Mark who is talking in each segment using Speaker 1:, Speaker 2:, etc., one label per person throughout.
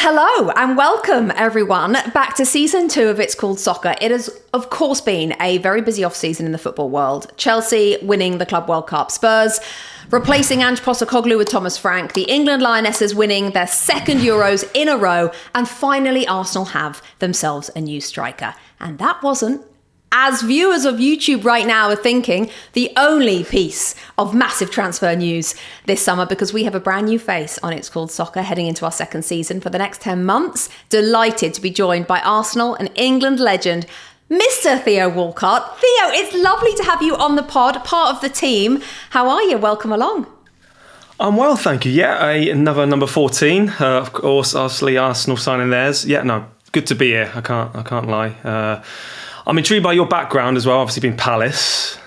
Speaker 1: Hello and welcome everyone back to season 2 of It's Called Soccer. It has of course been a very busy off-season in the football world. Chelsea winning the Club World Cup, Spurs replacing Ange Postecoglou with Thomas Frank, the England Lionesses winning their second Euros in a row, and finally Arsenal have themselves a new striker. And that wasn't, as viewers of YouTube right now are thinking, the only piece of massive transfer news this summer, because we have a brand new face on It's Called Soccer heading into our second season for the next 10 months. Delighted to be joined by Arsenal and England legend, Mr. Theo Walcott. Theo, it's lovely to have you on the pod, part of the team. How are you? Welcome along.
Speaker 2: I'm well, thank you. Yeah, another number 14. Of course, obviously Arsenal signing theirs. Yeah, no, good to be here. I can't lie. I'm intrigued by your background as well. Obviously, been Palace,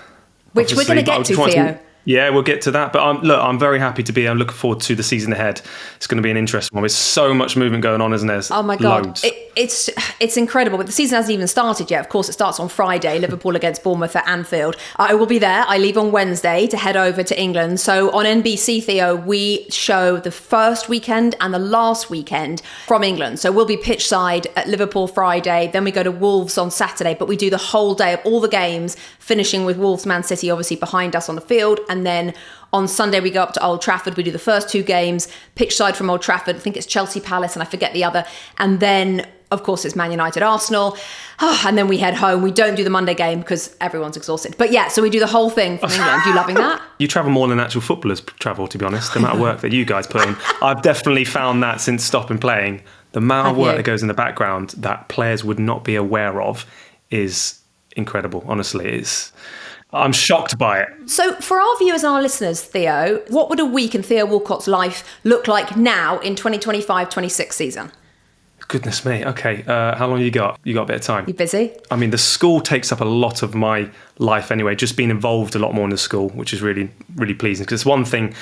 Speaker 1: which we're going to get to, Theo.
Speaker 2: Yeah, we'll get to that. But I'm very happy to be here. I'm looking forward to the season ahead. It's going to be an interesting one. There's so much movement going on, isn't there?
Speaker 1: Oh my God. It's incredible. But the season hasn't even started yet. Of course, it starts on Friday, Liverpool against Bournemouth at Anfield. I will be there. I leave on Wednesday to head over to England. So on NBC, Theo, we show the first weekend and the last weekend from England. So we'll be pitch side at Liverpool Friday. Then we go to Wolves on Saturday. But we do the whole day of all the games, finishing with Wolves Man City obviously behind us on the field. And then on Sunday, we go up to Old Trafford. We do the first 2 games, pitch side from Old Trafford. I think it's Chelsea Palace and I forget the other. And then, of course, it's Man United Arsenal. And then we head home. We don't do the Monday game because everyone's exhausted. But yeah, so we do the whole thing from England. You loving that?
Speaker 2: You travel more than actual footballers travel, to be honest, the amount of work that you guys put in. I've definitely found that since stopping playing. The amount of work that goes in the background that players would not be aware of is incredible. Honestly, I'm shocked by it.
Speaker 1: So for our viewers and our listeners, Theo, what would a week in Theo Walcott's life look like now in 2025-26 season?
Speaker 2: Goodness me. Okay. How long you got? You got a bit of time.
Speaker 1: You busy?
Speaker 2: I mean, the school takes up a lot of my life anyway, just being involved a lot more in the school, which is really, really pleasing. Because it's one thing,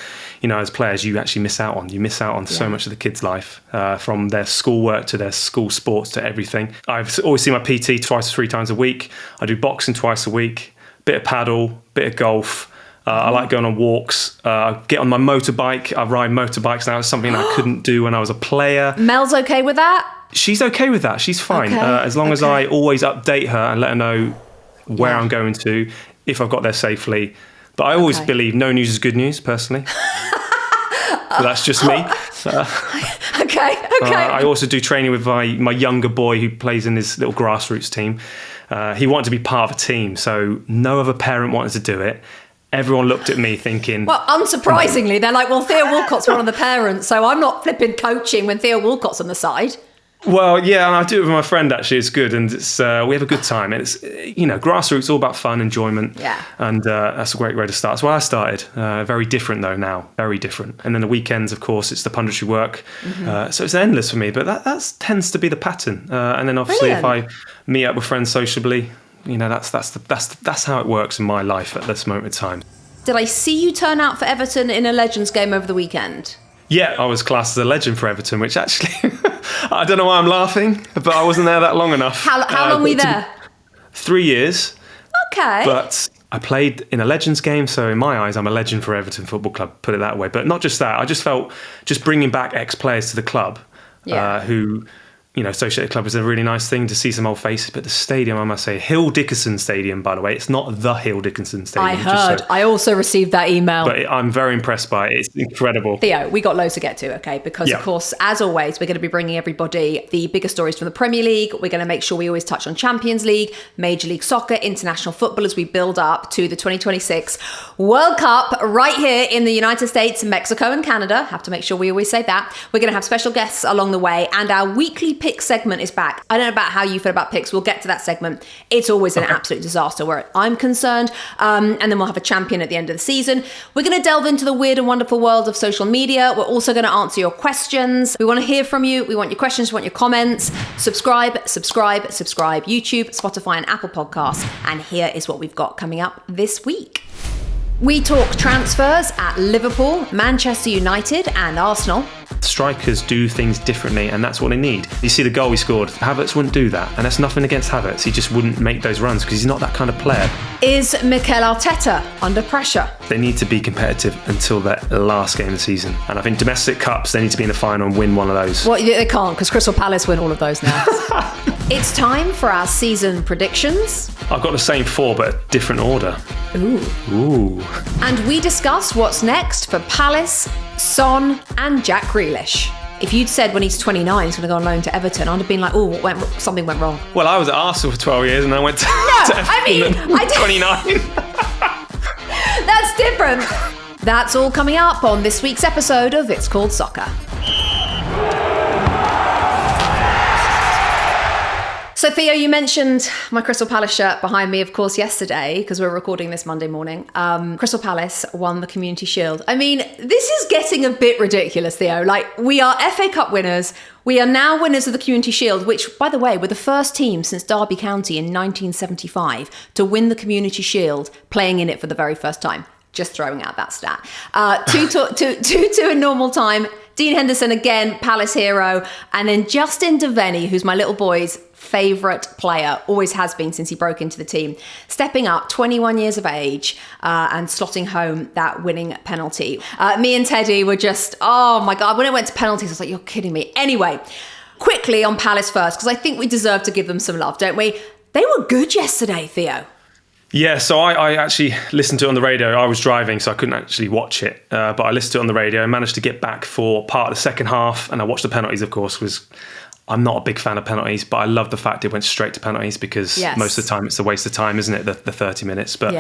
Speaker 2: as players, you actually miss out on. You miss out on so much of the kids' life, from their schoolwork to their school sports to everything. I've always seen my PT 2-3 times a week. I do boxing twice a week. Bit of paddle, bit of golf. I like going on walks. Get on my motorbike. I ride motorbikes now. It's something I couldn't do when I was a player.
Speaker 1: Mel's okay with that?
Speaker 2: She's okay with that. She's fine.
Speaker 1: Okay.
Speaker 2: As long as I always update her and let her know where I'm going to, if I've got there safely. But I always believe no news is good news, personally. So that's just me.
Speaker 1: Okay.
Speaker 2: I also do training with my younger boy who plays in his little grassroots team. He wanted to be part of a team, so no other parent wanted to do it. Everyone looked at me thinking... Well,
Speaker 1: unsurprisingly, they're like, well, Theo Walcott's one of the parents, so I'm not flipping coaching when Theo Walcott's on the side.
Speaker 2: Well, yeah, and I do it with my friend, actually. It's good, and it's we have a good time. And it's, grassroots, all about fun, enjoyment.
Speaker 1: Yeah.
Speaker 2: And that's a great way to start. That's why I started. Very different, though, now. Very different. And then the weekends, of course, it's the punditry work. Mm-hmm. So it's endless for me, but that tends to be the pattern. And then, obviously, if I meet up with friends sociably, that's how it works in my life at this moment in time.
Speaker 1: Did I see you turn out for Everton in a Legends game over the weekend?
Speaker 2: Yeah, I was classed as a legend for Everton, which actually, I don't know why I'm laughing, but I wasn't there that long enough.
Speaker 1: How long were you there?
Speaker 2: 3 years.
Speaker 1: Okay.
Speaker 2: But I played in a Legends game, so in my eyes, I'm a legend for Everton Football Club, put it that way. But not just that, I just felt just bringing back ex-players to the club who... Associated Club is a really nice thing to see some old faces, but the stadium, I must say, Hill Dickinson Stadium, by the way, it's not the Hill Dickinson Stadium.
Speaker 1: I heard. I also received that email.
Speaker 2: But I'm very impressed by it. It's incredible.
Speaker 1: Theo, we got loads to get to, okay? Because, of course, as always, we're going to be bringing everybody the biggest stories from the Premier League. We're going to make sure we always touch on Champions League, Major League Soccer, international football as we build up to the 2026 World Cup right here in the United States, Mexico and Canada. Have to make sure we always say that. We're going to have special guests along the way, and our weekly pick segment is back. I don't know about how you feel about picks. We'll get to that segment. It's always an absolute disaster where I'm concerned. And then we'll have a champion at the end of the season. We're going to delve into the weird and wonderful world of social media. We're also going to answer your questions. We want to hear from you. We want your questions. We want your comments. Subscribe. YouTube, Spotify and Apple Podcasts. And here is what we've got coming up this week. We talk transfers at Liverpool, Manchester United and Arsenal.
Speaker 2: Strikers do things differently, and that's what they need. You see the goal he scored, Havertz wouldn't do that, and that's nothing against Havertz. He just wouldn't make those runs because he's not that kind of player.
Speaker 1: Is Mikel Arteta under pressure?
Speaker 2: They need to be competitive until their last game of the season, and I think domestic cups, they need to be in the final and win one of those.
Speaker 1: Well, they can't, because Crystal Palace win all of those now. It's time for our season predictions.
Speaker 2: I've got the same 4, but a different order. Ooh.
Speaker 1: And we discuss what's next for Palace, Son and Jack Grealish. If you'd said when he's 29 he's going to go on loan to Everton, I'd have been like, something went wrong.
Speaker 2: Well, I was at Arsenal for 12 years and I went to, Everton at 29.
Speaker 1: That's different. That's all coming up on this week's episode of It's Called Soccer. So Theo, you mentioned my Crystal Palace shirt behind me, of course, yesterday, because we're recording this Monday morning. Crystal Palace won the Community Shield. I mean, this is getting a bit ridiculous, Theo. Like, we are FA Cup winners. We are now winners of the Community Shield, which, by the way, we're the first team since Derby County in 1975 to win the Community Shield, playing in it for the very first time. Just throwing out that stat. 2-2 in normal time. Dean Henderson again, Palace hero. And then Justin Devaney, who's my little boy's favourite player, always has been since he broke into the team, stepping up, 21 years of age, and slotting home that winning penalty. Me and Teddy were just, oh my God, when it went to penalties, I was like, you're kidding me. Anyway, quickly on Palace first, because I think we deserve to give them some love, don't we? They were good yesterday, Theo.
Speaker 2: Yeah, so I actually listened to it on the radio. I was driving, so I couldn't actually watch it. But I listened to it on the radio. I managed to get back for part of the second half, and I watched the penalties, of course, because I'm not a big fan of penalties, but I love the fact it went straight to penalties because most of the time it's a waste of time, isn't it, the 30 minutes? But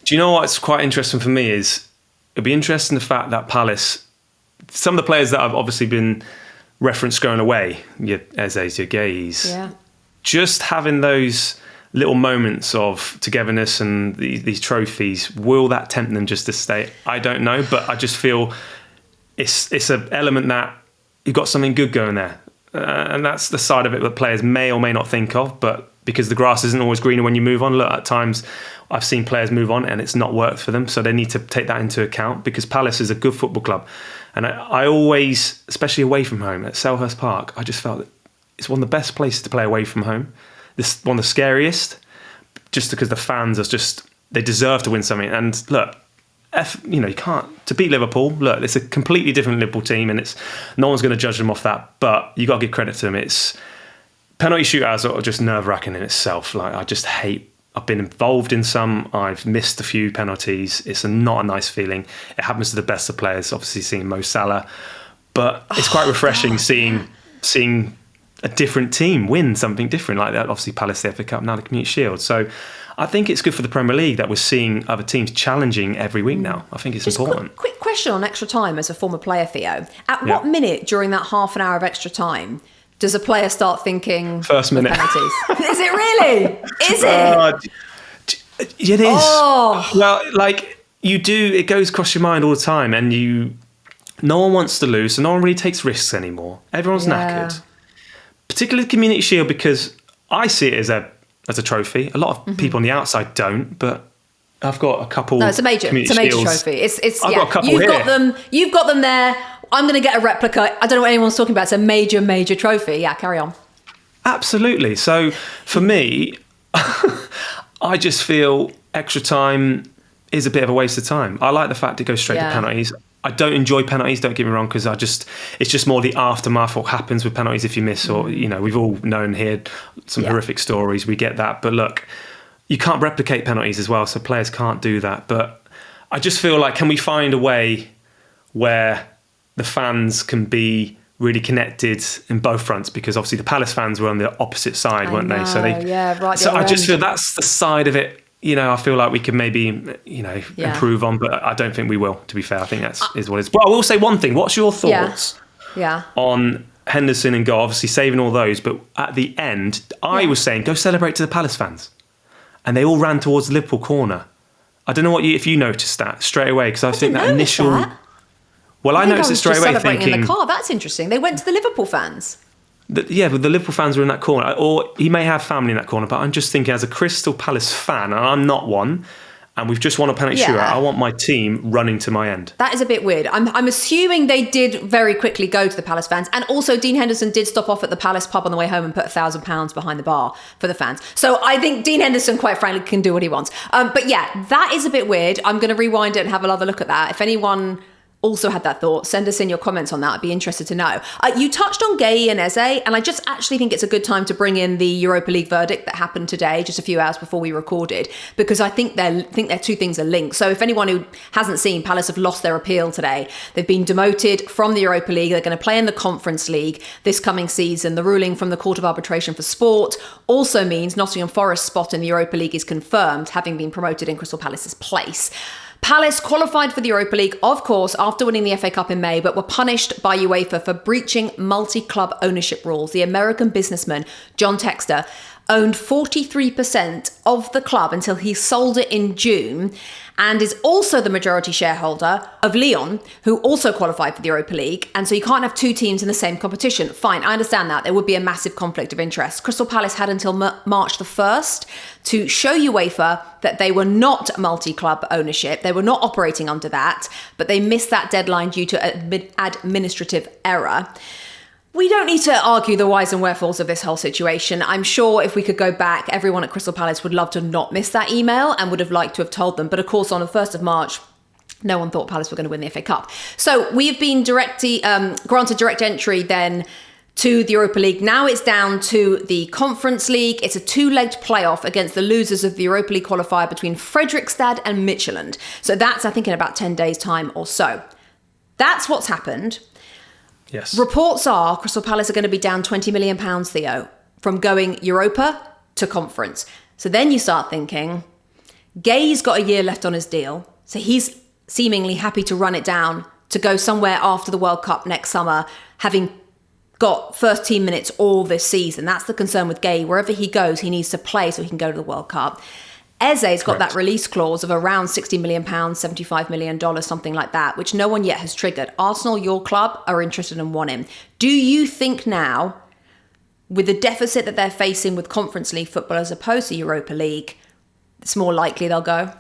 Speaker 2: do you know what's quite interesting for me is it'll be interesting the fact that Palace, some of the players that have obviously been referenced going away, your Eze's, your Guehis, just having those little moments of togetherness and these trophies, will that tempt them just to stay? I don't know, but I just feel it's an element that you've got something good going there. And that's the side of it that players may or may not think of, but because the grass isn't always greener when you move on. Look, at times I've seen players move on and it's not worked for them, so they need to take that into account because Palace is a good football club. And I always, especially away from home at Selhurst Park, I just felt that it's one of the best places to play away from home. This one of the scariest, just because the fans are just, they deserve to win something. And look, you can't, to beat Liverpool, look, it's a completely different Liverpool team and it's no one's going to judge them off that, but you got to give credit to them. It's penalty shootouts are just nerve-wracking in itself. Like, I just hate, I've been involved in some, I've missed a few penalties. It's not a nice feeling. It happens to the best of players, obviously seeing Mo Salah, but it's quite refreshing seeing a different team win something different like that. Obviously Palace, the FA Cup, now the Community Shield. So I think it's good for the Premier League that we're seeing other teams challenging every week now. I think it's just important.
Speaker 1: Quick question on extra time as a former player, Theo. At what minute during that half an hour of extra time does a player start thinking
Speaker 2: first minute
Speaker 1: penalties? Is it really? Is it?
Speaker 2: It is. Oh. Well, like you do, it goes across your mind all the time, and no one wants to lose, so no one really takes risks anymore. Everyone's knackered. Particularly the Community Shield, because I see it as a trophy. A lot of people on the outside don't, but I've got a couple.
Speaker 1: No, it's a major
Speaker 2: shields.
Speaker 1: trophy. I've
Speaker 2: got a couple
Speaker 1: You've
Speaker 2: here.
Speaker 1: You've got them there. I'm going to get a replica. I don't know what anyone's talking about. It's a major trophy. Yeah, carry on.
Speaker 2: Absolutely. So for me, I just feel extra time is a bit of a waste of time. I like the fact it goes straight to penalties. I don't enjoy penalties, don't get me wrong, because it's just more the aftermath, what happens with penalties if you miss, or, we've all known here some horrific stories, we get that. But look, you can't replicate penalties as well, so players can't do that. But I just feel like, can we find a way where the fans can be really connected in both fronts? Because obviously the Palace fans were on the opposite side, weren't they? So I just feel that's the side of it. I feel like we could maybe, improve on, but I don't think we will, to be fair. I think is what it is. But I will say one thing. What's your thoughts on Henderson and goal? Obviously saving all those, but at the end, I was saying, go celebrate to the Palace fans. And they all ran towards the Liverpool corner. I don't know if you noticed that straight away, because I think that initial... That. Well, I noticed it straight away thinking... in
Speaker 1: the car. That's interesting. They went to the Liverpool fans.
Speaker 2: But the Liverpool fans were in that corner, or he may have family in that corner, but I'm just thinking as a Crystal Palace fan, and I'm not one, and we've just won a penalty shootout, I want my team running to my end.
Speaker 1: That is a bit weird. I'm assuming they did very quickly go to the Palace fans. And also Dean Henderson did stop off at the Palace pub on the way home and put £1,000 behind the bar for the fans. So I think Dean Henderson, quite frankly, can do what he wants. But yeah, that is a bit weird. I'm going to rewind it and have another look at that. If anyone also had that thought, send us in your comments on that. I'd be interested to know. You touched on Guehi and Eze, and I just actually think it's a good time to bring in the Europa League verdict that happened today, just a few hours before we recorded, because I think their two things are linked. So if anyone who hasn't seen, Palace have lost their appeal today. They've been demoted from the Europa League. They're going to play in the Conference League this coming season. The ruling from the Court of Arbitration for Sport also means Nottingham Forest's spot in the Europa League is confirmed, having been promoted in Crystal Palace's place. Palace qualified for the Europa League, of course, after winning the FA Cup in May, but were punished by UEFA for breaching multi-club ownership rules. The American businessman, John Textor, owned 43% of the club until he sold it in June, and is also the majority shareholder of Lyon, who also qualified for the Europa League. And so you can't have two teams in the same competition. Fine, I understand that. There would be a massive conflict of interest. Crystal Palace had until March the 1st to show UEFA that they were not multi-club ownership. They were not operating under that, but they missed that deadline due to administrative error. We don't need to argue the whys and wherefores of this whole situation. I'm sure if we could go back, everyone at Crystal Palace would love to not miss that email and would have liked to have told them. But of course, on the 1st of March, no one thought Palace were going to win the FA Cup. So we have been granted direct entry then to the Europa League. Now it's down to the Conference League. It's a two-legged playoff against the losers of the Europa League qualifier between Fredrikstad and Midtjylland. So that's, I think, in about 10 days' time or so. That's what's happened.
Speaker 2: Yes.
Speaker 1: Reports are Crystal Palace are going to be down £20 million, Theo, from going Europa to Conference. So then you start thinking, Guehi's got a year left on his deal. So he's seemingly happy to run it down to go somewhere after the World Cup next summer, having got first team minutes all this season. That's the concern with Guehi. Wherever he goes, he needs to play so he can go to the World Cup. Eze's got that release clause of around £60 million, $75 million, something like that, which no one yet has triggered. Arsenal, your club, are interested and want him. Do you think now, with the deficit that they're facing with Conference League football as opposed to Europa League, it's more likely they'll go?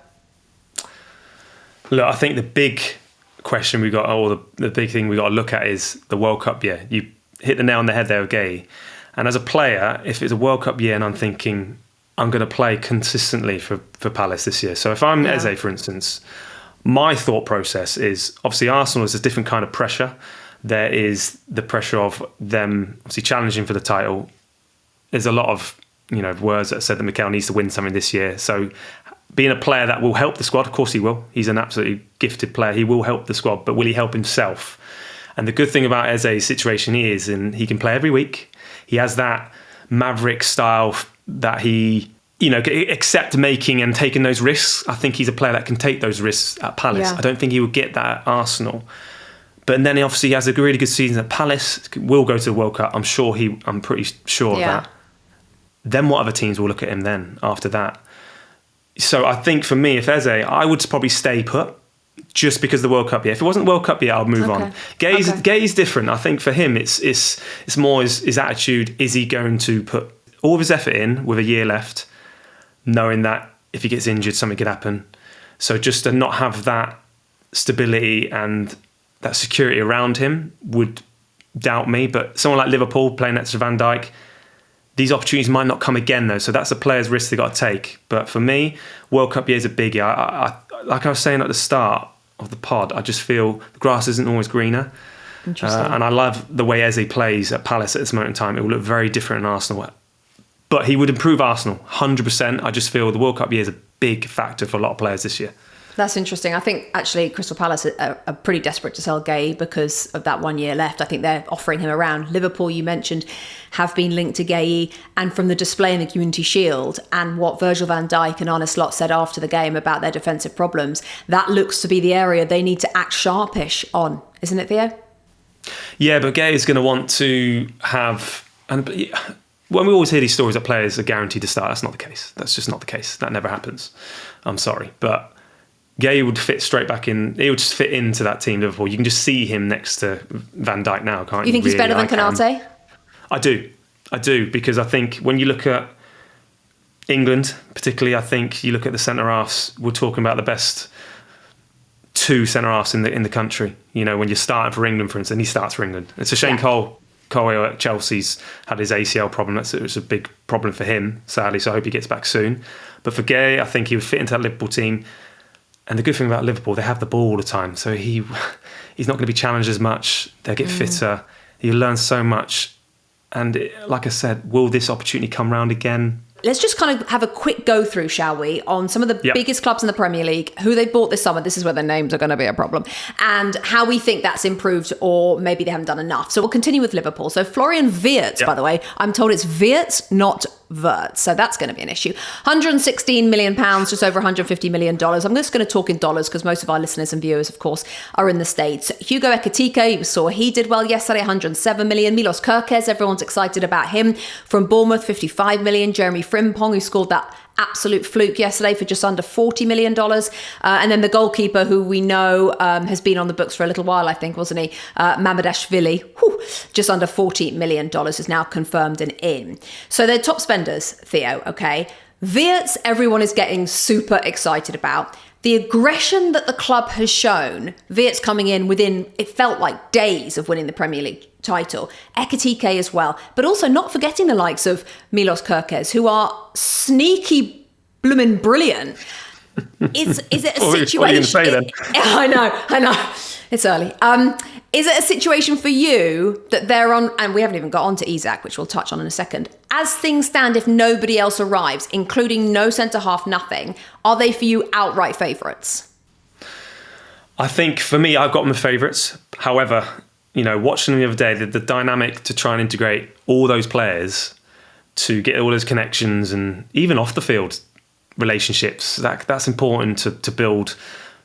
Speaker 2: Look, I think the big question we got, or the big thing we got to look at is the World Cup year. You hit the nail on the head there with Guehi. And as a player, if it's a World Cup year and I'm thinking, I'm going to play consistently for Palace this year. So if I'm Eze, for instance, my thought process is, obviously Arsenal is a different kind of pressure. There is the pressure of them obviously challenging for the title. There's a lot of words that said that Mikel needs to win something this year. So being a player that will help the squad, of course he will. He's an absolutely gifted player. He will help the squad, but will he help himself? And the good thing about Eze's situation is, and he can play every week. He has that maverick style that he, accept making and taking those risks. I think he's a player that can take those risks at Palace. I don't think he would get that at Arsenal. But then he obviously has a really good season at Palace, will go to the World Cup. I'm pretty sure of that. Then what other teams will look at him then after that? So I think for me, if Eze, I would probably stay put just because of the World Cup year. If it wasn't World Cup year, I'll move on. Guehi's different. I think for him, it's more his attitude. Is he going to put all of his effort in with a year left, knowing that if he gets injured, something could happen? So just to not have that stability and that security around him would doubt me. But someone like Liverpool playing next to Van Dijk, these opportunities might not come again though. So that's a player's risk they got to take. But for me, World Cup year is a big year. Like I was saying at the start of the pod, I just feel the grass isn't always greener. And I love the way Eze plays at Palace at this moment in time. It will look very different in Arsenal. But he would improve Arsenal, 100%. I just feel the World Cup year is a big factor for a lot of players this year.
Speaker 1: That's interesting. I think actually Crystal Palace are pretty desperate to sell Guehi because of that 1 year left. I think they're offering him around. Liverpool, you mentioned, have been linked to Guehi, and from the display in the Community Shield and what Virgil van Dijk and Arne Slot said after the game about their defensive problems, that looks to be the area they need to act sharpish on, isn't it, Theo?
Speaker 2: Yeah, but Guehi is going to want to have... When we always hear these stories that players are guaranteed to start, that's not the case. That's just not the case. That never happens. I'm sorry. But Guehi would fit straight back in. He would just fit into that team, Liverpool. You can just see him next to Van Dijk now, can't you?
Speaker 1: You think he's better than Konate?
Speaker 2: I do, because I think when you look at England, particularly, I think you look at the centre-halves, we're talking about the best 2 centre-halves in the country. You know, when you're starting for England, for instance, he starts for England. It's a shame Cole at Chelsea's had his ACL problem. It was a big problem for him, sadly, so I hope he gets back soon. But for Guehi, I think he would fit into that Liverpool team. And the good thing about Liverpool, they have the ball all the time. So he's not going to be challenged as much. They'll get fitter. He'll learn so much. And like I said, will this opportunity come round again?
Speaker 1: Let's just kind of have a quick go through, shall we, on some of the biggest clubs in the Premier League, who they bought this summer. This is where their names are going to be a problem, and how we think that's improved, or maybe they haven't done enough. So we'll continue with Liverpool. So Florian Wirtz, by the way, I'm told it's Wirtz, not Wirtz. So that's going to be an issue. £116 million, just over $150 million. I'm just going to talk in dollars because most of our listeners and viewers, of course, are in the States. Hugo Ekitike, you saw he did well yesterday, $107 million. Milos Gyökeres, everyone's excited about him. From Bournemouth, $55 million. Jeremy Frimpong, who scored that absolute fluke yesterday for just under $40 million. And then the goalkeeper, who we know has been on the books for a little while, I think, wasn't he? Mamadashvili, just under $40 million is now confirmed and in. So they're top spenders, Theo, okay? Wirtz, everyone is getting super excited about. The aggression that the club has shown, Wirtz coming in within, it felt like days of winning the Premier League title, Ekitike as well, but also not forgetting the likes of Milos Gyökeres, who are sneaky bloomin' brilliant. Is it a situation?
Speaker 2: What are you going to say then?
Speaker 1: I know. It's early. Is it a situation for you that they're on, and we haven't even got on to Isak, which we'll touch on in a second. As things stand, if nobody else arrives, including no centre-half, nothing, are they for you outright favourites?
Speaker 2: I think for me, I've got them as favourites. However, you know, watching them the other day, the dynamic to try and integrate all those players to get all those connections and even off the field relationships, that's important to build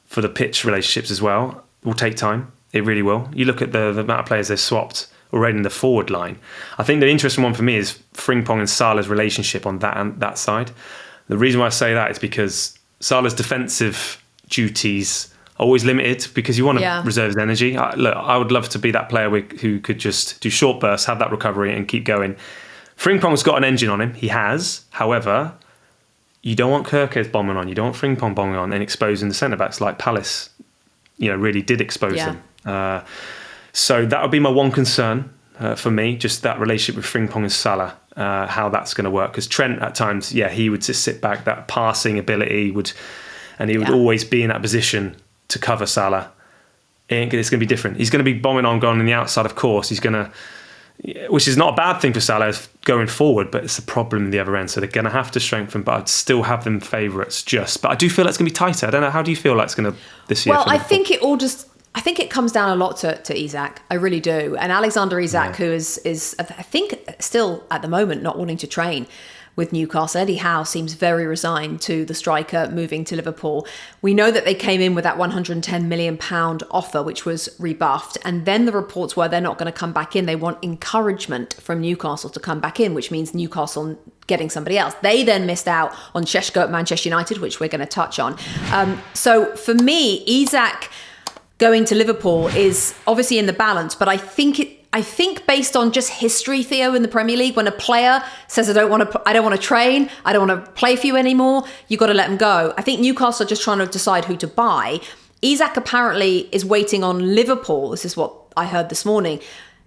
Speaker 2: for the pitch relationships as well. Will take time. It really will. You look at the amount of players they've swapped already in the forward line. I think the interesting one for me is Frimpong and Salah's relationship on that side. The reason why I say that is because Salah's defensive duties are always limited because you want to reserve his energy. I would love to be that player who could just do short bursts, have that recovery and keep going. Frimpong's got an engine on him. He has. However, you don't want Gyökeres bombing on. You don't want Frimpong bombing on and exposing the centre-backs like Palace, really did expose them. So that would be my one concern for me, just that relationship with Frimpong and Salah, how that's going to work. Because Trent, at times, he would just sit back, that passing ability would always be in that position to cover Salah. It's going to be different. He's going to be bombing on the outside, of course. He's going to, which is not a bad thing for Salah going forward, but it's a problem in the other end. So they're going to have to strengthen, but I'd still have them favourites but I do feel it's going to be tighter. I don't know. How do you feel like it's going to this year?
Speaker 1: Well, I think it comes down a lot to Isak. I really do. And Alexander Isak, who is I think still at the moment not wanting to train with Newcastle. Eddie Howe seems very resigned to the striker moving to Liverpool. We know that they came in with that £110 million offer, which was rebuffed. And then the reports were they're not going to come back in. They want encouragement from Newcastle to come back in, which means Newcastle getting somebody else. They then missed out on Šeško at Manchester United, which we're going to touch on. So for me, Isak going to Liverpool is obviously in the balance, but I think based on just history, Theo, in the Premier League, when a player says, I don't want to train, I don't want to play for you anymore, you've got to let them go. I think Newcastle are just trying to decide who to buy. Isak apparently is waiting on Liverpool. This is what I heard this morning.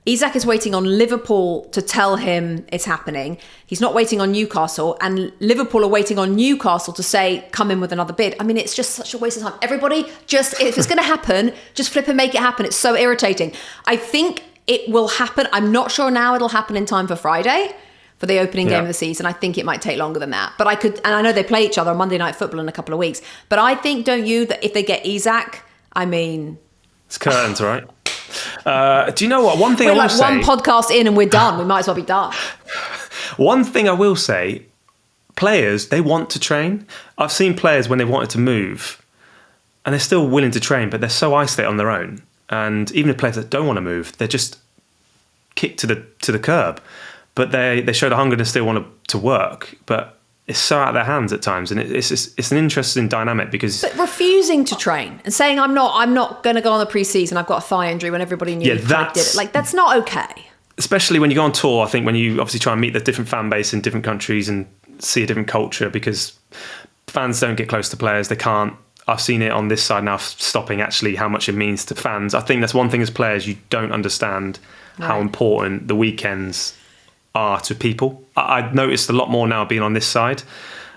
Speaker 1: Isak is waiting on Liverpool to tell him it's happening. He's not waiting on Newcastle, and Liverpool are waiting on Newcastle to say, come in with another bid. I mean, it's just such a waste of time. Everybody, if it's going to happen, just flip and make it happen. It's so irritating. I think it will happen. I'm not sure now it'll happen in time for Friday, for the opening game of the season. I think it might take longer than that. But and I know they play each other on Monday Night Football in a couple of weeks. But I think, don't you, that if they get Isak, I mean...
Speaker 2: It's curtains, right? Do you know what? One thing
Speaker 1: we're
Speaker 2: I will
Speaker 1: like
Speaker 2: say...
Speaker 1: one podcast in and we're done. We might as well be done.
Speaker 2: One thing I will say, players, they want to train. I've seen players when they wanted to move and they're still willing to train, but they're so isolated on their own. And even the players that don't want to move, they're just kicked to the curb. But they show the hunger and still want to work. But it's so out of their hands at times, and it's an interesting dynamic because... But
Speaker 1: refusing to train and saying, I'm not going to go on the pre-season, I've got a thigh injury, when everybody knew you did it. Like, that's not okay.
Speaker 2: Especially when you go on tour, I think when you obviously try and meet the different fan base in different countries and see a different culture because fans don't get close to players. They can't. I've seen it on this side now, stopping actually how much it means to fans. I think that's one thing as players, you don't understand how important the weekends are to people. I've noticed a lot more now being on this side,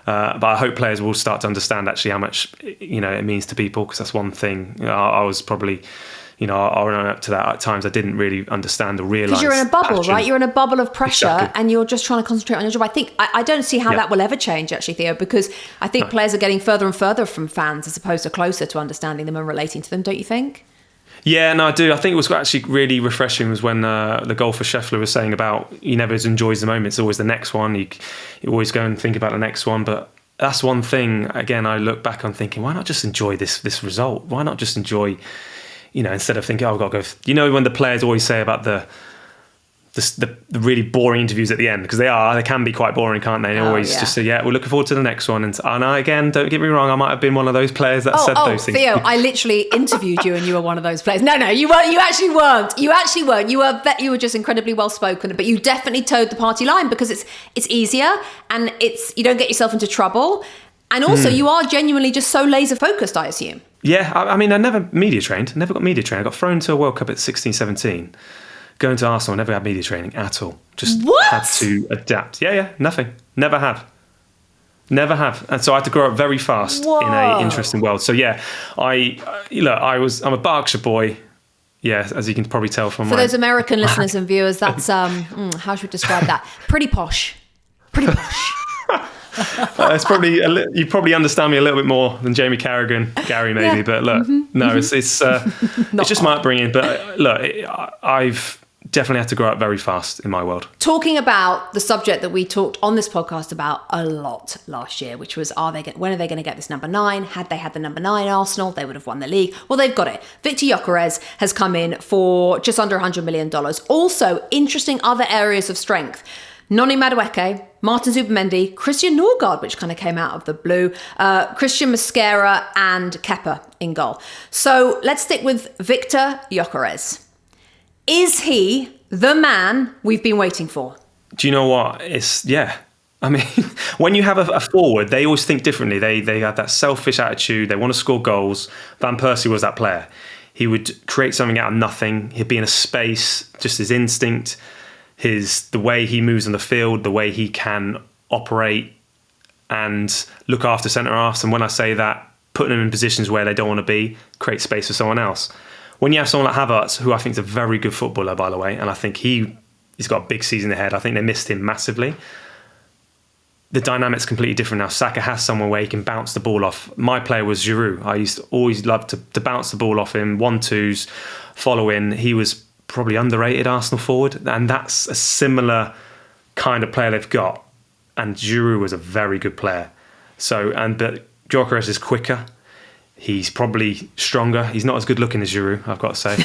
Speaker 2: but I hope players will start to understand actually how much, it means to people, because that's one thing. I was probably, I'll run up to that. At times I didn't really understand or realise.
Speaker 1: Because you're in a bubble, right? You're in a bubble of pressure and you're just trying to concentrate on your job. I don't see how that will ever change, actually, Theo, because I think players are getting further and further from fans as opposed to closer to understanding them and relating to them, don't you think?
Speaker 2: Yeah, no, I do. I think it was actually really refreshing was when the golfer Scheffler was saying about he never enjoys the moment. It's always the next one. You always go and think about the next one. But that's one thing, again, I look back on thinking, why not just enjoy this result? Why not just enjoy, instead of thinking, I've got to go... when the players always say about the really boring interviews at the end, because they can be quite boring, can't they? And just say, we're looking forward to the next one. And I, again, don't get me wrong, I might have been one of those players that said those things.
Speaker 1: Theo, I literally interviewed you and you were one of those players. No, you weren't. You actually weren't. You were just incredibly well spoken, but you definitely towed the party line because it's easier and you don't get yourself into trouble. And also you are genuinely just so laser focused, I assume. Yeah,
Speaker 2: I mean, I never got media trained. I got thrown to a World Cup at 16, 17. Going to Arsenal, I never had media training at all. Just had to adapt. Yeah, nothing. Never have. And so I had to grow up very fast in an interesting world. So yeah, I'm a Berkshire boy. Yeah, as you can probably tell from
Speaker 1: For those American listeners and viewers, that's, how should we describe that? Pretty posh.
Speaker 2: It's probably you probably understand me a little bit more than Jamie Carragher, Gary maybe, but look, it's just my upbringing. But look, I've definitely had to grow up very fast in my world.
Speaker 1: Talking about the subject that we talked on this podcast about a lot last year, which was when are they going to get this number 9? Had they had the number 9 Arsenal, they would have won the league. Well, they've got it. Victor Gyökeres has come in for just under $100 million. Also, interesting other areas of strength. Noni Madueke, Martin Zubimendi, Christian Norgard, which kind of came out of the blue, Christian Mosquera and Kepa in goal. So let's stick with Victor Gyökeres. Is he the man we've been waiting for?
Speaker 2: Do you know what? I mean, when you have a forward, they always think differently. They have that selfish attitude. They want to score goals. Van Persie was that player. He would create something out of nothing. He'd be in a space, just his instinct, the way he moves on the field, the way he can operate and look after centre-halves. And when I say that, putting them in positions where they don't want to be, create space for someone else. When you have someone like Havertz, who I think is a very good footballer, by the way, and I think he's got a big season ahead. I think they missed him massively. The dynamic's completely different now. Saka has someone where he can bounce the ball off. My player was Giroud. I used to always love to bounce the ball off him, 1-2s, follow in. He was probably underrated Arsenal forward, and that's a similar kind of player they've got. And Giroud was a very good player. But Gyökeres is quicker. He's probably stronger. He's not as good looking as Giroud, I've got to say.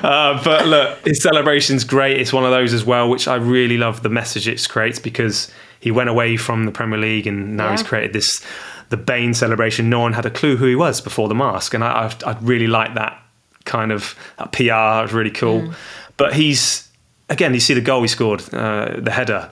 Speaker 2: But look, his celebration's great. It's one of those as well, which I really love the message it creates, because he went away from the Premier League and now he's created the Bane celebration. No one had a clue who he was before the mask. And I really like that kind of PR. It's really cool. But you see the goal he scored, the header.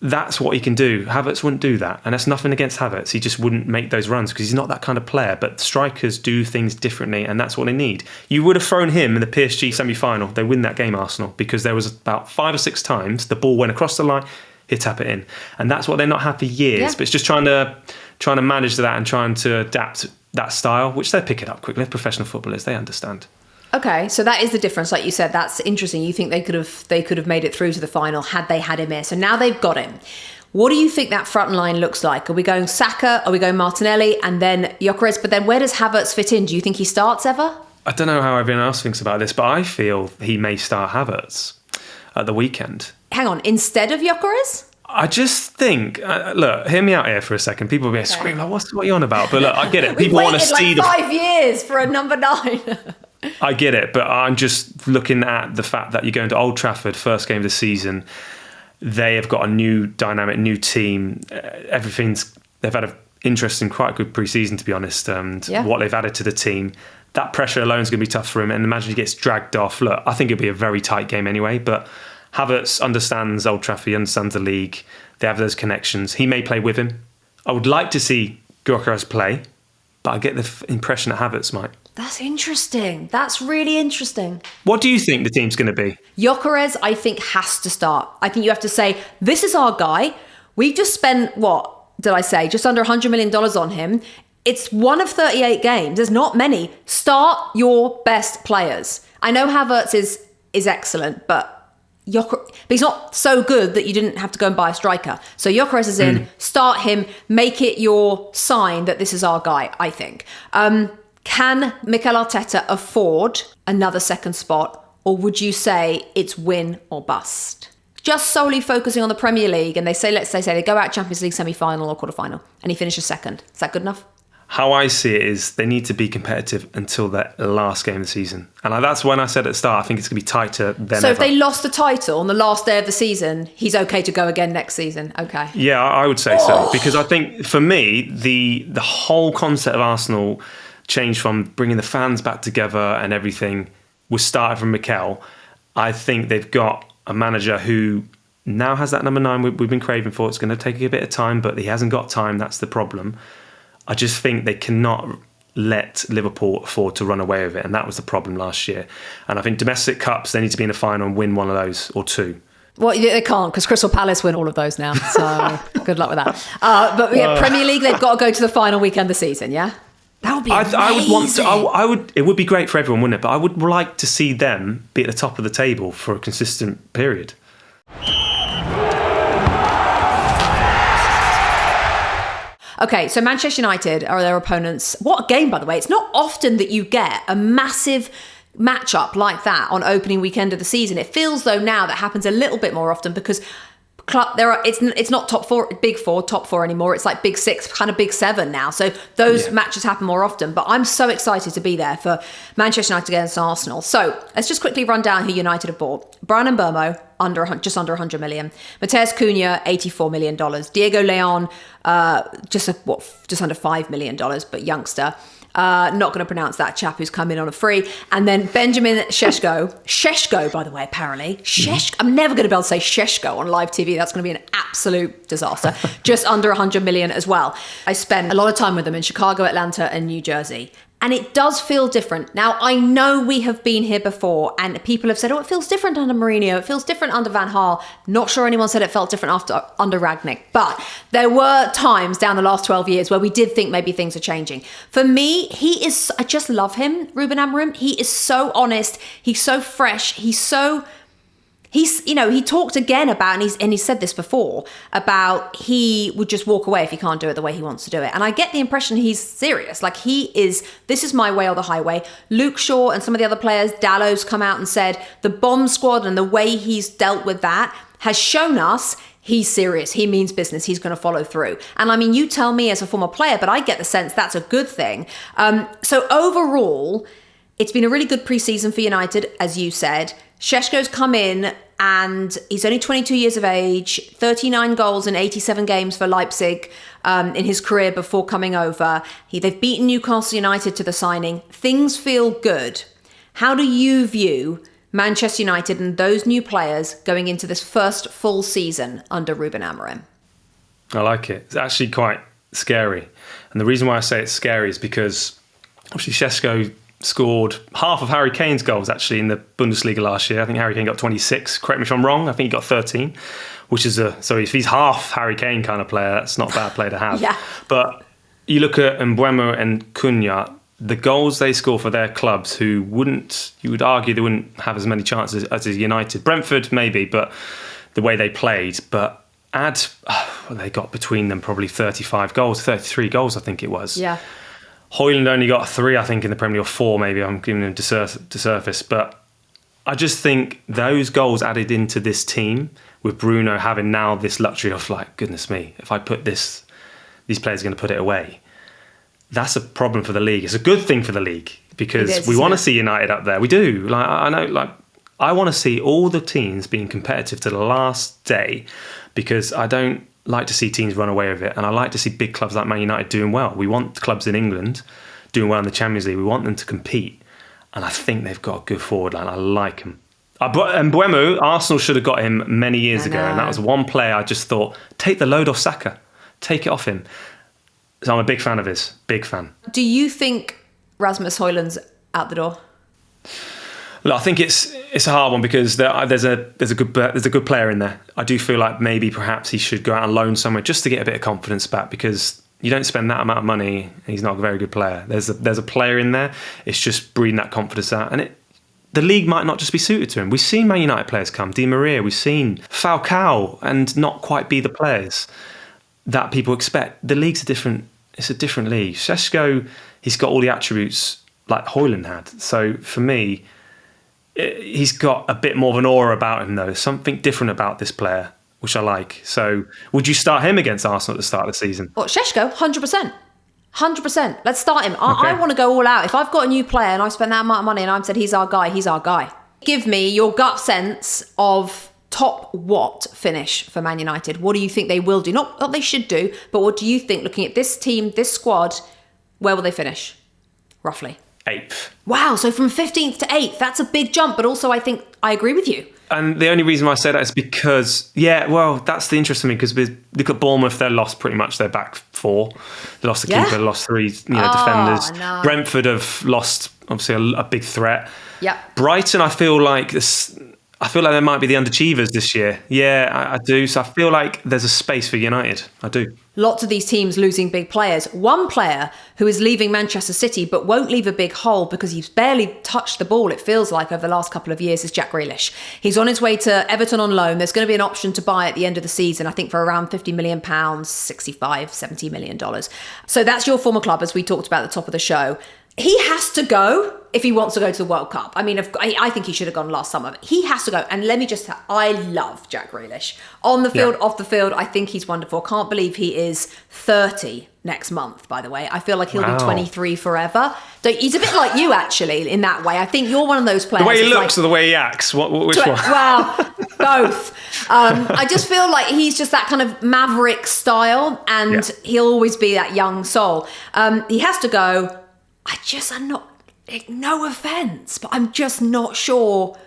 Speaker 2: That's what he can do. Havertz wouldn't do that. And that's nothing against Havertz. He just wouldn't make those runs because he's not that kind of player. But strikers do things differently, and that's what they need. You would have thrown him in the PSG semi-final. They win that game, Arsenal, because there was about 5 or 6 times the ball went across the line, he'd tap it in. And that's what they're not had for years. Yeah. But it's just trying to manage that and trying to adapt that style, which they're picking up quickly. They're professional footballers. They understand.
Speaker 1: Okay, so that is the difference. Like you said, that's interesting. You think they could have made it through to the final had they had him here. So now they've got him. What do you think that front line looks like? Are we going Saka? Are we going Martinelli? And then Gyökeres? But then where does Havertz fit in? Do you think he starts ever?
Speaker 2: I don't know how everyone else thinks about this, but I feel he may start Havertz at the weekend.
Speaker 1: Hang on, instead of Gyökeres?
Speaker 2: I just think, look, hear me out here for a second. People will be screaming, like, what are you on about? But look, I get it. People want to see
Speaker 1: 5 years for a number 9.
Speaker 2: I get it, but I'm just looking at the fact that you're going to Old Trafford, first game of the season. They have got a new dynamic, new team. They've had an interesting, quite good pre-season, to be honest, and what they've added to the team. That pressure alone is going to be tough for him, and imagine he gets dragged off. Look, I think it'll be a very tight game anyway, but Havertz understands Old Trafford, he understands the league. They have those connections. He may play with him. I would like to see Gyökeres play, but I get the impression that Havertz might.
Speaker 1: That's interesting. That's really interesting.
Speaker 2: What do you think the team's going to be?
Speaker 1: Gyökeres, I think, has to start. I think you have to say, this is our guy. We've just spent, what did I say, just under $100 million on him. It's one of 38 games. There's not many. Start your best players. I know Havertz is excellent, but he's not so good that you didn't have to go and buy a striker. So Gyökeres is in, start him, make it your sign that this is our guy, I think. Can Mikel Arteta afford another second spot, or would you say it's win or bust? Just solely focusing on the Premier League, and let's say they go out Champions League semi-final or quarter-final, and he finishes second. Is that good enough?
Speaker 2: How I see it is they need to be competitive until that last game of the season. And that's when I said at the start, I think it's going to be tighter than
Speaker 1: So
Speaker 2: ever.
Speaker 1: if they lost the title on the last day of the season, he's okay to go again next season? Okay.
Speaker 2: Yeah, I would say so. Because I think, for me, the whole concept of Arsenal changed from bringing the fans back together and everything was started from Mikel. I think they've got a manager who now has that number 9 we've been craving for. It's going to take a bit of time, but he hasn't got time. That's the problem. I just think they cannot let Liverpool afford to run away with it. And that was the problem last year. And I think domestic cups, they need to be in the final and win one of those or two.
Speaker 1: Well, they can't, because Crystal Palace win all of those now. So good luck with that. But yeah, Premier League, they've got to go to the final weekend of the season, yeah? That would be amazing.
Speaker 2: I would want to. It would be great for everyone, wouldn't it? But I would like to see them be at the top of the table for a consistent period.
Speaker 1: Okay, so Manchester United are their opponents. What a game, by the way. It's not often that you get a massive matchup like that on opening weekend of the season. It feels, though, now that happens a little bit more often because it's not top 4, big 4, top 4 anymore. It's like big 6, kind of big 7 now. So those matches happen more often. But I'm so excited to be there for Manchester United against Arsenal. So let's just quickly run down who United have bought. Bryan Mbeumo, just under 100 million. Matheus Cunha, $84 million. Diego Leon, just under $5 million, but youngster. Not going to pronounce that chap who's come in on a free. And then Benjamin Šeško, by the way, apparently. I'm never going to be able to say Šeško on live TV. That's going to be an absolute disaster. Just under 100 million as well. I spent a lot of time with them in Chicago, Atlanta, and New Jersey. And it does feel different. Now, I know we have been here before and people have said, it feels different under Mourinho. It feels different under Van Gaal. Not sure anyone said it felt different under Rangnick. But there were times down the last 12 years where we did think maybe things are changing. For me, I just love him, Ruben Amorim. He is so honest. He's so fresh. He talked again about, and he said this before, about he would just walk away if he can't do it the way he wants to do it. And I get the impression he's serious. Like this is my way or the highway. Luke Shaw and some of the other players, Dallow's come out and said the bomb squad and the way he's dealt with that has shown us he's serious. He means business. He's going to follow through. And I mean, you tell me as a former player, but I get the sense that's a good thing. So overall, it's been a really good preseason for United, as you said. Šeško's come in and he's only 22 years of age, 39 goals in 87 games for Leipzig in his career before coming over. They've beaten Newcastle United to the signing. Things feel good. How do you view Manchester United and those new players going into this first full season under Ruben Amorim?
Speaker 2: I like it. It's actually quite scary. And the reason why I say it's scary is because obviously Šeško scored half of Harry Kane's goals actually in the Bundesliga last year. I think Harry Kane got 26. Correct me if I'm wrong. I think he got 13, which is so if he's half Harry Kane kind of player, that's not a bad player to have.
Speaker 1: Yeah.
Speaker 2: But you look at Mbeumo and Cunha, the goals they score for their clubs you would argue they wouldn't have as many chances as United. Brentford maybe, but the way they played, but they got between them probably 35 goals, 33 goals I think it was.
Speaker 1: Yeah.
Speaker 2: Højlund only got 3, I think, in the Premier League, or 4 maybe. I'm giving him disservice. But I just think those goals added into this team, with Bruno having now this luxury of like, goodness me, if I put these players are going to put it away. That's a problem for the league. It's a good thing for the league because we want to see United up there. We do. Like I know, like I want to see all the teams being competitive to the last day because I don't like to see teams run away with it, and I like to see big clubs like Man United doing well. We want clubs in England doing well in the Champions League. We want them to compete, and I think they've got a good forward line. I like them. And Mbeumo, Arsenal should have got him many years ago, and that was one player I just thought, take the load off Saka. Take it off him. So I'm a big fan of his. Big fan.
Speaker 1: Do you think Rasmus Højlund's out the door?
Speaker 2: Look, I think it's a hard one because there's a good player in there. I do feel like maybe perhaps he should go out on loan somewhere just to get a bit of confidence back, because you don't spend that amount of money and he's not a very good player. There's a player in there. It's just breeding that confidence out, and the league might not just be suited to him. We've seen Man United players come, Di Maria, we've seen Falcao, and not quite be the players that people expect. The league's it's a different league. Šeško, he's got all the attributes like Højlund had. So for me, he's got a bit more of an aura about him, though. Something different about this player, which I like. So would you start him against Arsenal at the start of the season?
Speaker 1: Well, Šeško, 100%. 100%. Let's start him. I want to go all out. If I've got a new player and I've spent that amount of money and I've said he's our guy, he's our guy. Give me your gut sense of top what finish for Man United. What do you think they will do? Not what they should do, but what do you think, looking at this team, this squad, where will they finish, roughly?
Speaker 2: 8th.
Speaker 1: Wow, so from 15th to 8th, that's a big jump, but also I think I agree with you.
Speaker 2: And the only reason why I say that is because, that's the interesting thing, because look at Bournemouth, they're lost pretty much their back four. They lost the keeper, lost 3 defenders.
Speaker 1: No.
Speaker 2: Brentford have lost, obviously, a big threat.
Speaker 1: Yeah.
Speaker 2: Brighton, I feel like they might be the underachievers this year. Yeah, I do. So I feel like there's a space for United. I do.
Speaker 1: Lots of these teams losing big players. One player who is leaving Manchester City but won't leave a big hole because he's barely touched the ball, it feels like, over the last couple of years, is Jack Grealish. He's on his way to Everton on loan. There's going to be an option to buy at the end of the season, I think for around £50 million, $65-70 million. So that's your former club, as we talked about at the top of the show. He has to go if he wants to go to the World Cup. I mean, I think he should have gone last summer. But he has to go. And let me just say, I love Jack Grealish. On the field, off the field, I think he's wonderful. Can't believe he is 30 next month, by the way. I feel like he'll be 23 forever. He's a bit like you, actually, in that way. I think you're one of those players.
Speaker 2: The way he looks or the way he acts? Which one?
Speaker 1: Well, both. I just feel like he's just that kind of maverick style, and he'll always be that young soul. He has to go. I'm not, no offence, but I'm just not sure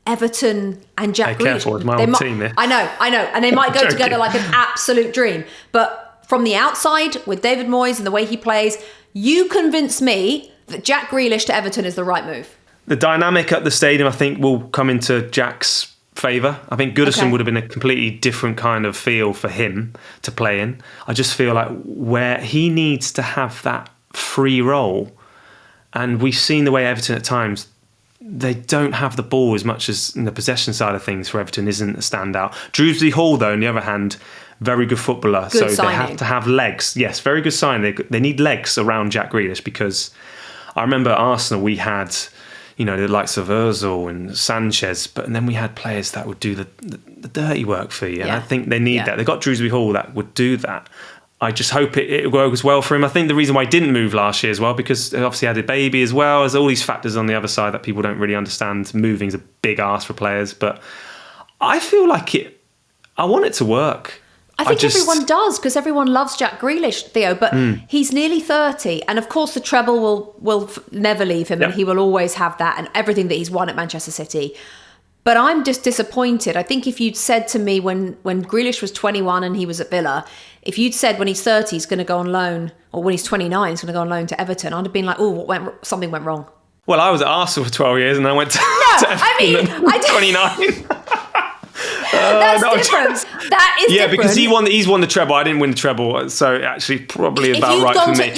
Speaker 1: Everton and Jack Grealish.
Speaker 2: Careful, it's my old team there.
Speaker 1: I know. And they might go together like an absolute dream. But from the outside, with David Moyes and the way he plays, you convince me that Jack Grealish to Everton is the right move.
Speaker 2: The dynamic at the stadium, I think, will come into Jack's favour. I think Goodison would have been a completely different kind of feel for him to play in. I just feel like where he needs to have that free role. And we've seen the way Everton at times, they don't have the ball as much as in the possession side of things for Everton isn't a standout. Drewsbury Hall, though, on the other hand, very good footballer.
Speaker 1: Good
Speaker 2: so
Speaker 1: signing.
Speaker 2: They have to have legs. Yes, very good sign. They need legs around Jack Grealish, because I remember at Arsenal we had, the likes of Ozil and Sanchez, and then we had players that would do the dirty work for you. And I think they need that. They've got Drewsbury Hall that would do that. I just hope it works well for him. I think the reason why he didn't move last year as well, because he obviously had a baby as well. There's all these factors on the other side that people don't really understand. Moving's a big ask for players, but I feel like I want it to work.
Speaker 1: I think everyone does, because everyone loves Jack Grealish, Theo, but he's nearly 30. And of course the treble will never leave him, and he will always have that and everything that he's won at Manchester City. But I'm just disappointed. I think if you'd said to me when Grealish was 21 and he was at Villa, if you'd said when he's 30 he's going to go on loan, or when he's 29 he's going to go on loan to Everton, I'd have been like, something went wrong.
Speaker 2: Well, I was at Arsenal for 12 years and I went to Everton at 29.
Speaker 1: That's different. That is different.
Speaker 2: Because he's won the treble. I didn't win the treble, so actually probably about right for me.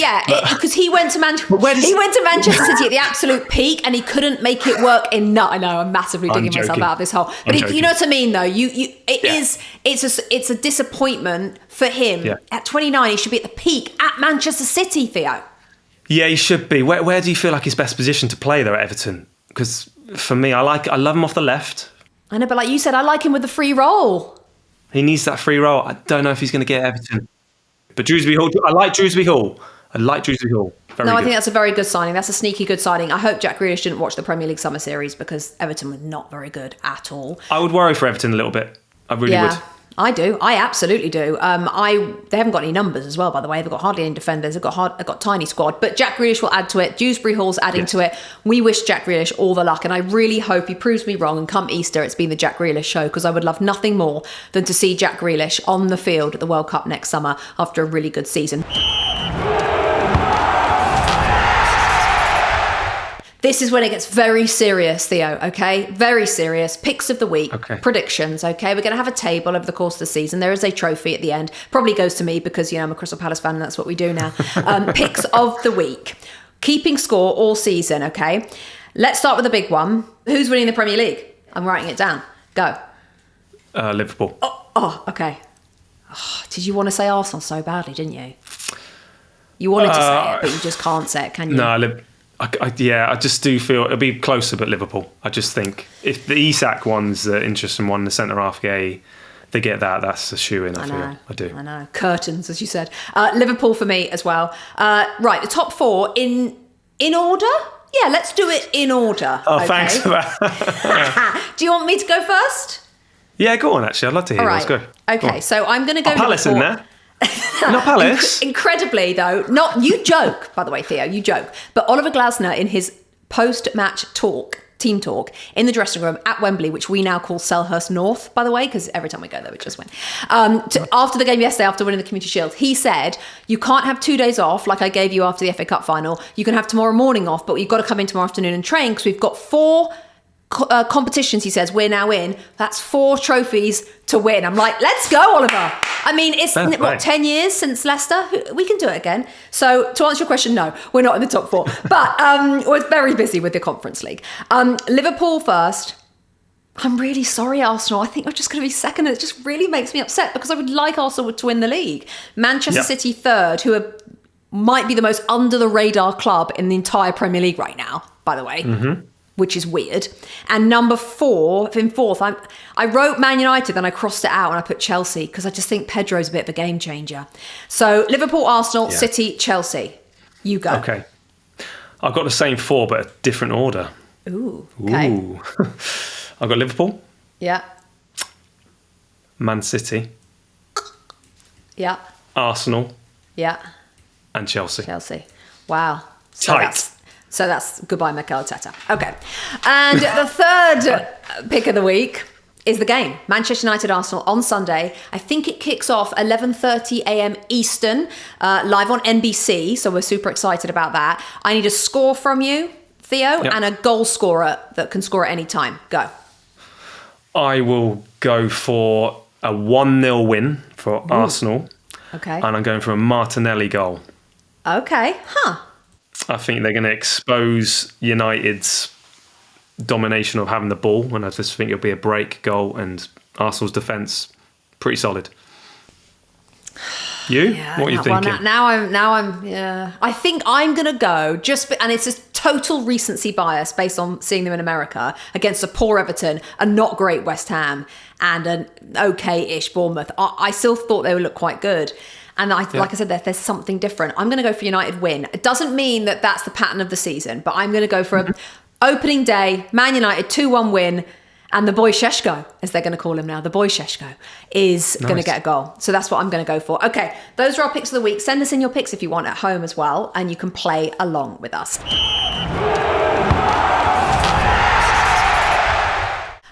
Speaker 1: Because he went to Manchester City at the absolute peak and he couldn't make it work in. I know I'm massively digging myself out of this hole, but you know what I mean, though. It's a disappointment for him. Yeah. At 29, he should be at the peak at Manchester City, Theo.
Speaker 2: Yeah, he should be. Where do you feel like he's best positioned to play though at Everton? Because for me, I love him off the left.
Speaker 1: I know, but like you said, I like him with the free role.
Speaker 2: He needs that free role. I don't know if he's going to get Everton. But Drewsbury Hall, I like Drewsbury Hall. I think
Speaker 1: that's a very good signing. That's a sneaky good signing. I hope Jack Grealish didn't watch the Premier League Summer Series, because Everton were not very good at all.
Speaker 2: I would worry for Everton a little bit. I really would.
Speaker 1: I do. I absolutely do. They haven't got any numbers as well, by the way. They've got hardly any defenders. They've got a tiny squad. But Jack Grealish will add to it. Dewsbury Hall's adding to it. We wish Jack Grealish all the luck. And I really hope he proves me wrong. And come Easter, it's been the Jack Grealish show, because I would love nothing more than to see Jack Grealish on the field at the World Cup next summer after a really good season. This is when it gets very serious, Theo, okay? Very serious. Picks of the week, predictions, okay? We're going to have a table over the course of the season. There is a trophy at the end. Probably goes to me because, I'm a Crystal Palace fan and that's what we do now. Picks of the week. Keeping score all season, okay? Let's start with the big one. Who's winning the Premier League? I'm writing it down. Go.
Speaker 2: Liverpool.
Speaker 1: Oh, okay. Oh, did you want to say Arsenal so badly, didn't you? You wanted to say it, but you just can't say it, can you?
Speaker 2: No, I just do feel it'll be closer, but Liverpool. I just think if the Isak one's the interesting one, the centre half Guehi, they get that. That's a shoe-in. I know.
Speaker 1: Curtains, as you said. Liverpool for me as well. Right, the top four in order. Yeah, let's do it in order.
Speaker 2: Oh, okay. Thanks for that.
Speaker 1: Do you want me to go first?
Speaker 2: Yeah, go on. Actually, I'd love to hear.
Speaker 1: All right.
Speaker 2: Let's go.
Speaker 1: Okay, so I'm going to go.
Speaker 2: Palace in there. Not Palace.
Speaker 1: Incredibly, though, not you joke, by the way, Theo, you joke. But Oliver Glasner, in his post-match team talk, in the dressing room at Wembley, which we now call Selhurst North, by the way, because every time we go there, we just win. After the game yesterday, after winning the Community Shield, he said, you can't have 2 days off like I gave you after the FA Cup final. You can have tomorrow morning off, but you've got to come in tomorrow afternoon and train because we've got 4 competitions, he says, we're now in. That's 4 trophies to win. I'm like, let's go, Oliver. I mean, it's 10 years since Leicester? We can do it again. So to answer your question, no, we're not in the top 4. But we're very busy with the Conference League. Liverpool first. I'm really sorry, Arsenal. I think we're just going to be second. And it just really makes me upset because I would like Arsenal to win the league. Manchester City third, who might be the most under-the-radar club in the entire Premier League right now, by the way. Mm-hmm. Which is weird. And number 4, in fourth, I wrote Man United, then I crossed it out and I put Chelsea because I just think Pedro's a bit of a game changer. So Liverpool, Arsenal, City, Chelsea. You go.
Speaker 2: Okay. I've got the same 4, but a different order.
Speaker 1: Ooh, okay.
Speaker 2: Ooh. I've got Liverpool.
Speaker 1: Yeah.
Speaker 2: Man City.
Speaker 1: Yeah.
Speaker 2: Arsenal.
Speaker 1: Yeah.
Speaker 2: And Chelsea.
Speaker 1: Chelsea. Wow. So that's goodbye, Mikel Arteta. Okay. And the third pick of the week is the game. Manchester United Arsenal on Sunday. I think it kicks off 11:30 a.m. Eastern, live on NBC. So we're super excited about that. I need a score from you, Theo, and a goal scorer that can score at any time. Go.
Speaker 2: I will go for a 1-0 win for Arsenal.
Speaker 1: Okay.
Speaker 2: And I'm going for a Martinelli goal.
Speaker 1: Okay. Huh.
Speaker 2: I think they're going to expose United's domination of having the ball, and I just think it'll be a break goal, and Arsenal's defence pretty solid. You?
Speaker 1: Yeah,
Speaker 2: what are you thinking?
Speaker 1: Well, I think I'm going to go and it's a total recency bias based on seeing them in America against a poor Everton, a not great West Ham, and an okay-ish Bournemouth. I still thought they would look quite good. And like I said, there's something different. I'm going to go for United win. It doesn't mean that that's the pattern of the season, but I'm going to go for an opening day, Man United 2-1 win, and the boy Šeško, as they're going to call him now, the boy Šeško, is going to get a goal. So that's what I'm going to go for. Okay, those are our picks of the week. Send us in your picks if you want at home as well, and you can play along with us.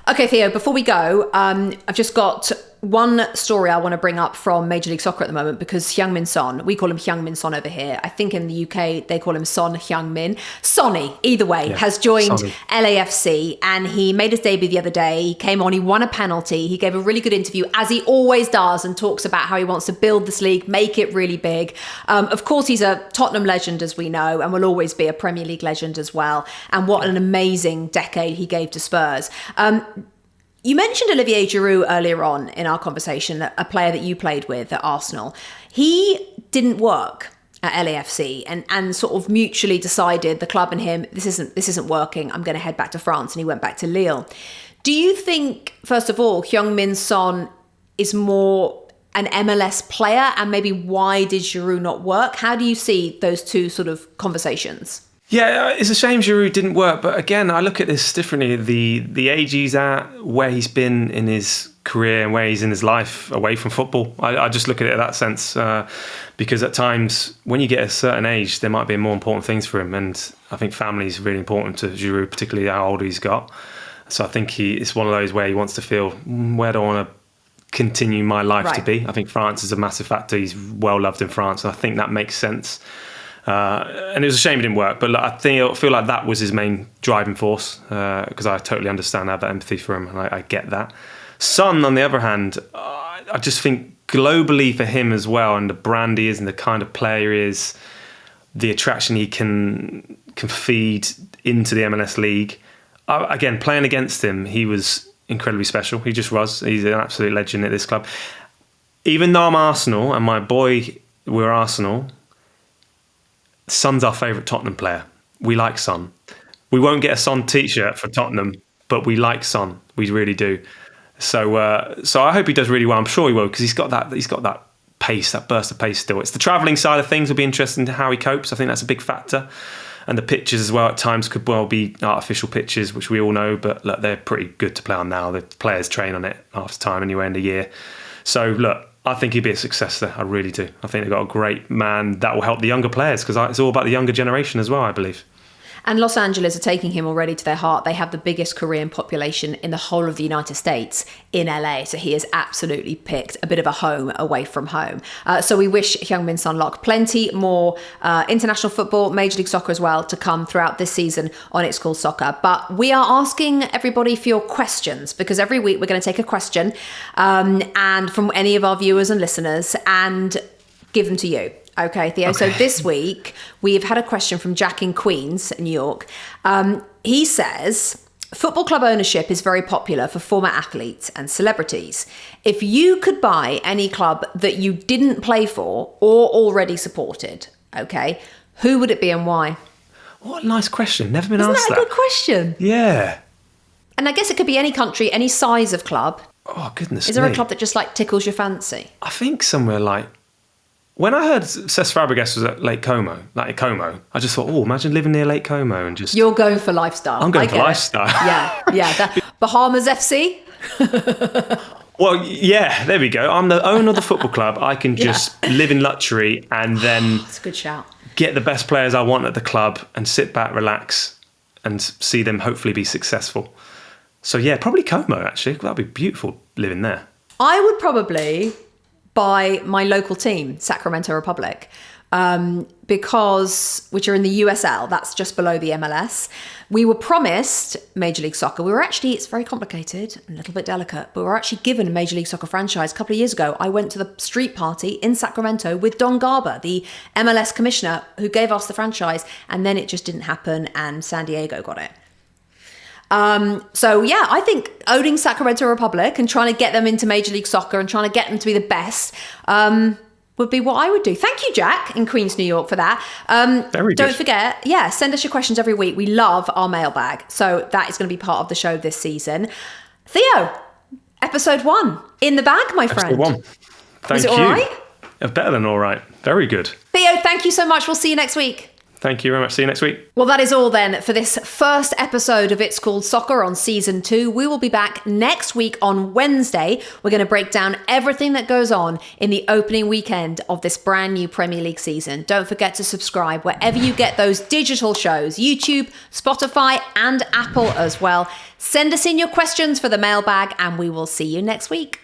Speaker 1: Okay, Theo, before we go, I've just got one story I want to bring up from Major League Soccer at the moment, because Heung-min Son, we call him Heung-min Son over here. I think in the UK they call him Son Heung-min. Sonny, either way, has joined LAFC, and he made his debut the other day. He came on, he won a penalty. He gave a really good interview, as he always does, and talks about how he wants to build this league, make it really big. Of course, he's a Tottenham legend, as we know, and will always be a Premier League legend as well. And what an amazing decade he gave to Spurs. You mentioned Olivier Giroud earlier on in our conversation, a player that you played with at Arsenal. He didn't work at LAFC and sort of mutually decided, the club and him, this isn't working. I'm going to head back to France, and he went back to Lille. Do you think, first of all, Heung-min Son is more an MLS player, and maybe why did Giroud not work? How do you see those two sort of conversations?
Speaker 2: Yeah, it's a shame Giroud didn't work, but again, I look at this differently. The age he's at, where he's been in his career and where he's in his life away from football. I just look at it in that sense, because at times when you get a certain age, there might be more important things for him, and I think family is really important to Giroud, particularly how old he's got. So I think it's one of those where he wants to feel, where do I want to continue my life to be? I think France is a massive factor. He's well loved in France, and I think that makes sense. And it was a shame it didn't work, but I feel like that was his main driving force, because I totally understand, I have that empathy for him, and I get that. Son, on the other hand, I just think globally for him as well, and the brand he is and the kind of player he is, the attraction he can feed into the MLS league. Again, playing against him, he was incredibly special. He just was. He's an absolute legend at this club. Even though I'm Arsenal and my boy, we're Arsenal, Son's our favourite Tottenham player. We like Son. We won't get a Son t-shirt for Tottenham, but we like Son. We really do. So I hope he does really well. I'm sure he will, because he's got that pace, that burst of pace still. It's the travelling side of things will be interesting to how he copes. I think that's a big factor. And the pitches as well at times could well be artificial pitches, which we all know, but look, they're pretty good to play on now. The players train on it half the time anyway in the year. So look, I think he'd be a success there. I really do. I think they've got a great man that will help the younger players, because it's all about the younger generation as well, I believe.
Speaker 1: And Los Angeles are taking him already to their heart. They have the biggest Korean population in the whole of the United States in LA. So he has absolutely picked a bit of a home away from home. So we wish Heung-min Son-lok plenty more international football, Major League Soccer as well, to come throughout this season on It's Called Soccer. But we are asking everybody for your questions, because every week we're going to take a question and from any of our viewers and listeners and give them to you. Okay, Theo. Okay. So this week we've had a question from Jack in Queens, New York. He says, football club ownership is very popular for former athletes and celebrities. If you could buy any club that you didn't play for or already supported, okay, who would it be and why?
Speaker 2: What a nice question. Never been asked that.
Speaker 1: Isn't that a good question?
Speaker 2: Yeah.
Speaker 1: And I guess it could be any country, any size of club.
Speaker 2: Oh, goodness me.
Speaker 1: Is there a club that just like tickles your fancy?
Speaker 2: I think somewhere like... When I heard Cesc Fabregas was at Lake Como, I just thought, imagine living near Lake Como and just...
Speaker 1: You're going for lifestyle.
Speaker 2: I'm going for lifestyle.
Speaker 1: Yeah. Bahamas FC?
Speaker 2: Well, yeah, there we go. I'm the owner of the football club. I can just live in luxury and then...
Speaker 1: That's a good shout. Get
Speaker 2: the best players I want at the club and sit back, relax, and see them hopefully be successful. So yeah, probably Como, actually. That'd be beautiful living there.
Speaker 1: I would probably... by my local team, Sacramento Republic, which are in the USL, that's just below the MLS. We were promised Major League Soccer. It's very complicated, a little bit delicate, but we were actually given a Major League Soccer franchise a couple of years ago. I went to the street party in Sacramento with Don Garber, the MLS commissioner, who gave us the franchise, and then it just didn't happen, and San Diego got it. I think owning Sacramento Republic and trying to get them into Major League Soccer and trying to get them to be the best would be what I would do. Thank you, Jack, in Queens, New York, for that.
Speaker 2: Very good.
Speaker 1: Don't forget, send us your questions every week. We love our mailbag. So that is going to be part of the show this season. Theo, episode 1 in the bag, my friend.
Speaker 2: Episode 1. Thank you.
Speaker 1: Was it all right?
Speaker 2: Better than all right. Very good.
Speaker 1: Theo, thank you so much. We'll see you next week.
Speaker 2: Thank you very much. See you next week.
Speaker 1: Well, that is all then for this first episode of It's Called Soccer on season 2. We will be back next week on Wednesday. We're going to break down everything that goes on in the opening weekend of this brand new Premier League season. Don't forget to subscribe wherever you get those digital shows, YouTube, Spotify, and Apple as well. Send us in your questions for the mailbag, and we will see you next week.